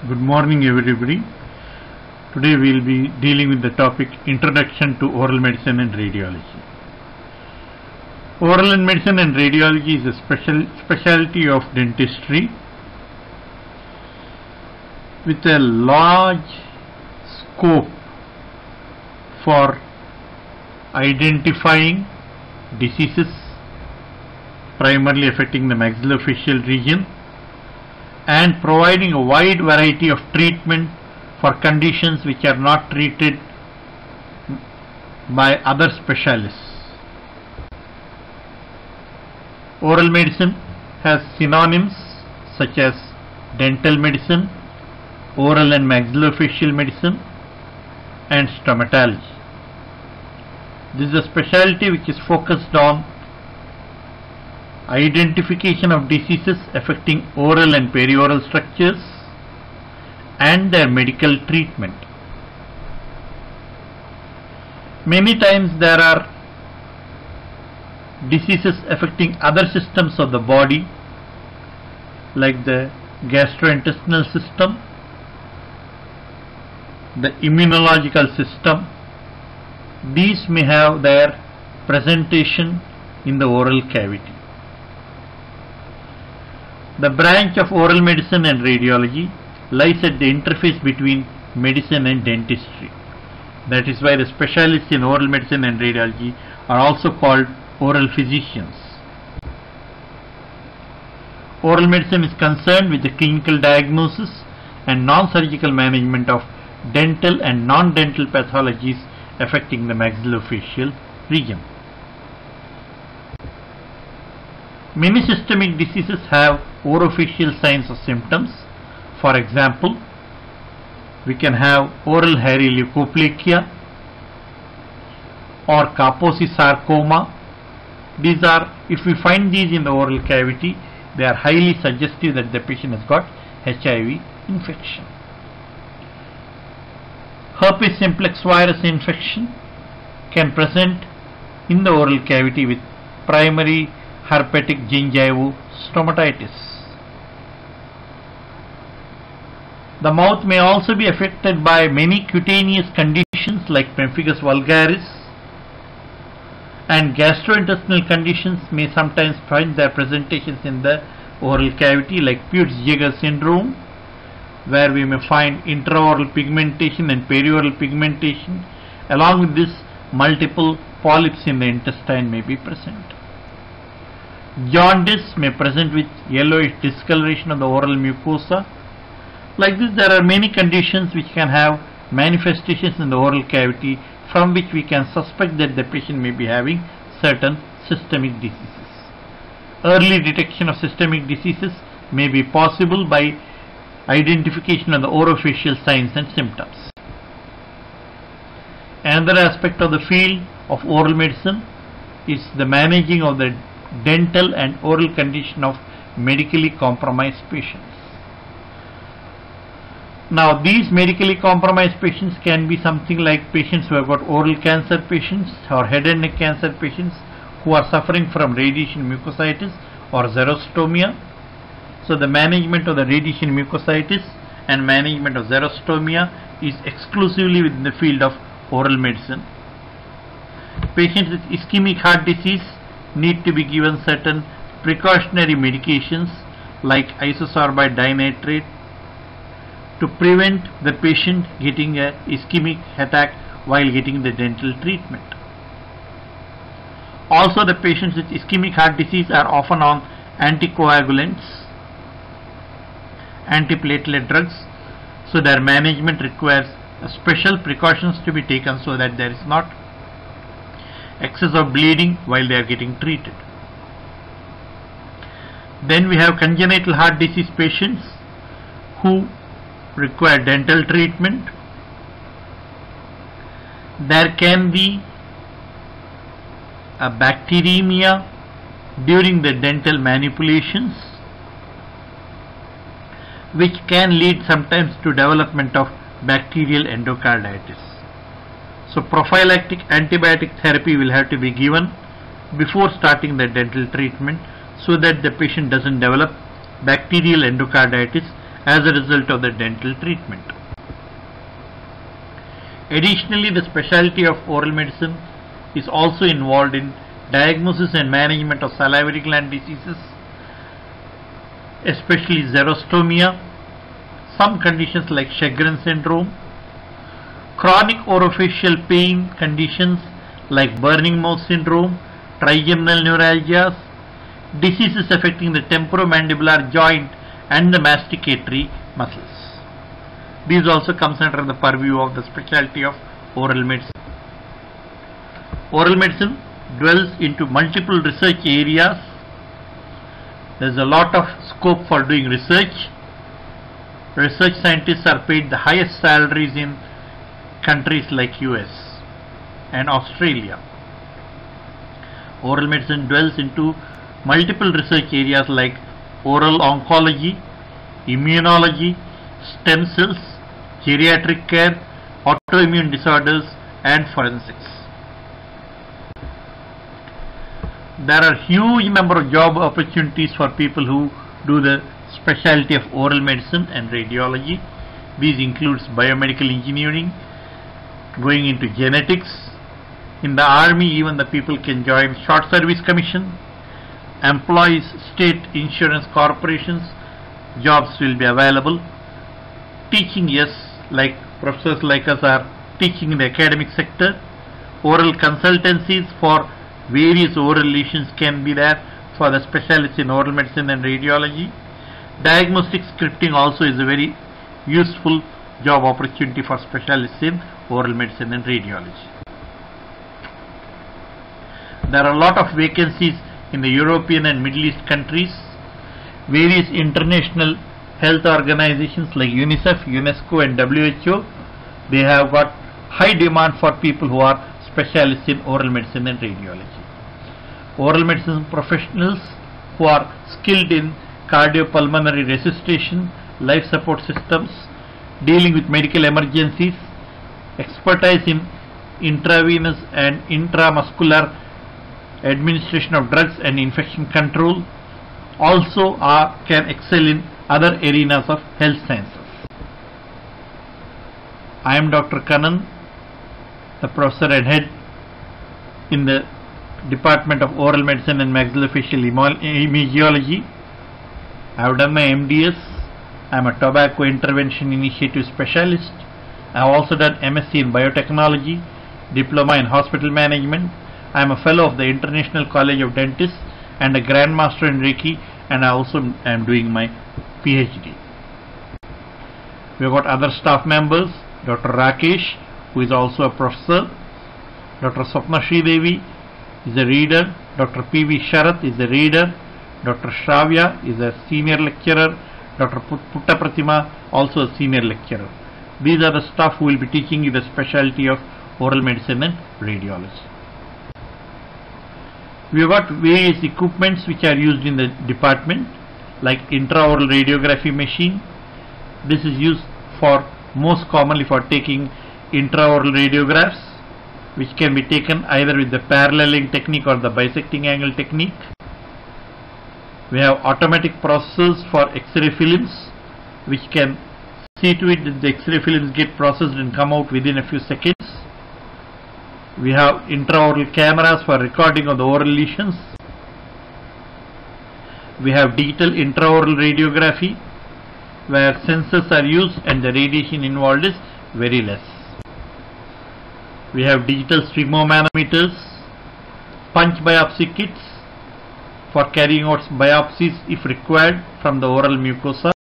Good morning everybody. Today we will be dealing with the topic Introduction to Oral Medicine and Radiology. Oral medicine and radiology is a specialty of dentistry with a large scope for identifying diseases primarily affecting the maxillofacial region and providing a wide variety of treatment for conditions which are not treated by other specialists. Oral medicine has synonyms such as dental medicine, oral and maxillofacial medicine, and stomatology. This is a specialty which is focused on identification of diseases affecting oral and perioral structures and their medical treatment. Many times there are diseases affecting other systems of the body like the gastrointestinal system, the immunological system. These may have their presentation in the oral cavity. The branch of oral medicine and radiology lies at the interface between medicine and dentistry. That is why the specialists in oral medicine and radiology are also called oral physicians. Oral medicine is concerned with the clinical diagnosis and non-surgical management of dental and non-dental pathologies affecting the maxillofacial region. Many systemic diseases have orofacial signs or symptoms. For example, we can have oral hairy leukoplakia or Kaposi sarcoma. These are, if we find these in the oral cavity, they are highly suggestive that the patient has got HIV infection. Herpes simplex virus infection can present in the oral cavity with primary herpetic gingival stomatitis. The mouth may also be affected by many cutaneous conditions like pemphigus vulgaris, and gastrointestinal conditions may sometimes find their presentations in the oral cavity like Peutz-Jeghers syndrome, where we may find intraoral pigmentation and perioral pigmentation. Along with this, multiple polyps in the intestine may be present. Jaundice may present with yellowish discoloration of the oral mucosa. Like this, there are many conditions which can have manifestations in the oral cavity from which we can suspect that the patient may be having certain systemic diseases. Early detection of systemic diseases may be possible by identification of the orofacial signs and symptoms. Another aspect of the field of oral medicine is the managing of the dental and oral condition of medically compromised patients. Now, these medically compromised patients can be something like patients who have got oral cancer patients or head and neck cancer patients who are suffering from radiation mucositis or xerostomia. So the management of the radiation mucositis and management of xerostomia is exclusively within the field of oral medicine. Patients with ischemic heart disease need to be given certain precautionary medications like isosorbide dinitrate to prevent the patient getting an ischemic attack while getting the dental treatment. Also, the patients with ischemic heart disease are often on anticoagulants, antiplatelet drugs, so their management requires special precautions to be taken so that there is not excess of bleeding while they are getting treated. Then we have congenital heart disease patients who require dental treatment. There can be a bacteremia during the dental manipulations, which can lead sometimes to development of bacterial endocarditis. So prophylactic antibiotic therapy will have to be given before starting the dental treatment so that the patient doesn't develop bacterial endocarditis as a result of the dental treatment. Additionally, the specialty of oral medicine is also involved in diagnosis and management of salivary gland diseases, especially xerostomia, some conditions like Sjogren syndrome, chronic orofacial pain conditions like burning mouth syndrome, trigeminal neuralgias, diseases affecting the temporomandibular joint and the masticatory muscles. These also comes under the purview of the specialty of oral medicine. Oral medicine dwells into multiple research areas. There is a lot of scope for doing research. Research scientists are paid the highest salaries in countries like US and Australia. Oral medicine dwells into multiple research areas like oral oncology, immunology, stem cells, geriatric care, autoimmune disorders, and forensics. There are huge number of job opportunities for people who do the specialty of oral medicine and radiology. These includes biomedical engineering, going into genetics. In the army, even the people can join short service commission. Employees, state insurance corporations, jobs will be available. Teaching, yes, like professors like us are teaching in the academic sector. Oral consultancies for various oral lesions can be there for the specialists in oral medicine and radiology. Diagnostic scripting also is a very useful job opportunity for specialists in oral medicine and radiology. There are a lot of vacancies in the European and Middle East countries. Various international health organizations like UNICEF, UNESCO and WHO, they have got high demand for people who are specialists in oral medicine and radiology. Oral medicine professionals who are skilled in cardiopulmonary resuscitation, life support systems, dealing with medical emergencies, expertise in intravenous and intramuscular administration of drugs and infection control, also can excel in other arenas of health sciences. I am Dr. Kannan, the professor and head in the Department of Oral Medicine and Maxillofacial Imagology. I have done my MDS. I am a tobacco intervention initiative specialist. I have also done MSc in biotechnology, diploma in hospital management. I am a fellow of the International College of Dentists and a grandmaster in Reiki, and I also am doing my PhD. We have got other staff members, Dr. Rakesh, who is also a professor, Dr. Swapna Sridevi is a reader, Dr. P.V. Sharath is a reader, Dr. Shravya is a senior lecturer, Dr. Putta Pratima also a senior lecturer. These are the staff who will be teaching you the specialty of oral medicine and radiology. We have got various equipments which are used in the department, like intraoral radiography machine. This is used for most commonly for taking intraoral radiographs, which can be taken either with the paralleling technique or the bisecting angle technique. We have automatic processors for X-ray films, which can see to it that the X-ray films get processed and come out within a few seconds. We have intraoral cameras for recording of the oral lesions. We have digital intraoral radiography, where sensors are used and the radiation involved is very less. We have digital sphygmomanometers, punch biopsy kits for carrying out biopsies if required from the oral mucosa.